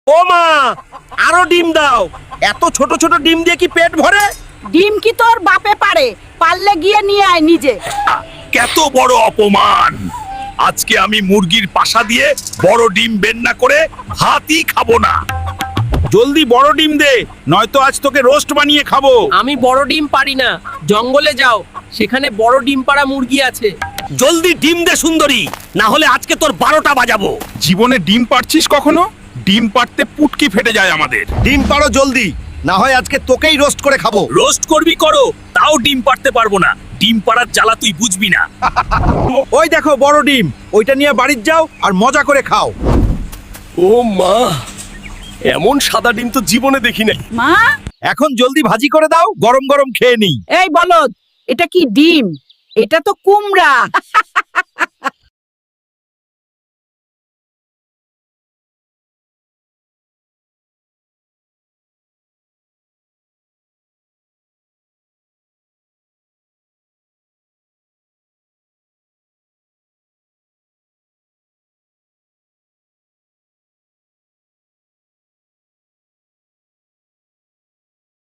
ও মা, আরো ডিম দাও। এত ছোট ছোট ডিম দিয়ে কি পেট ভরে? ডিম কি তোর বাপে পারে? পারলে গিয়ে নিয়ে আয় নিজে। কত বড় অপমান! আজকে আমি মুরগির পাশা দিয়ে বড় ডিম বের না করে ভাতই খাবো না। জলদি বড় ডিম দে, নয়তো আজ তোকে রোস্ট বানিয়ে খাবো। আমি বড় ডিম পারি না। জঙ্গলে যাও, সেখানে বড় ডিম পাড়া মুরগি আছে। জলদি ডিম দে সুন্দরী, না হলে আজকে তোর 12টা বাজাবো। জীবনে ডিম পারছিস কখনো? ডিম পারতে পুটকি ফেটে যায় আমাদের। ডিম পাড়ো জলদি, না হয় আজকে তোকেই রোস্ট করে খাবো। রোস্ট করবি করো, তাও ডিম পারতে পারবো না। ডিম পাড়ার জ্বালা তুই বুঝবি না। ওই দেখো বড় ডিম, ওইটা নিয়ে বাড়ির যাও আর মজা করে খাও। ও মা, এমন সাদা ডিম তো জীবনে দেখি নাই। মা, এখন জলদি ভাজি করে দাও, গরম গরম খেয়ে নিই। এই বলদ, এটা কি ডিম? এটা তো কুমড়া।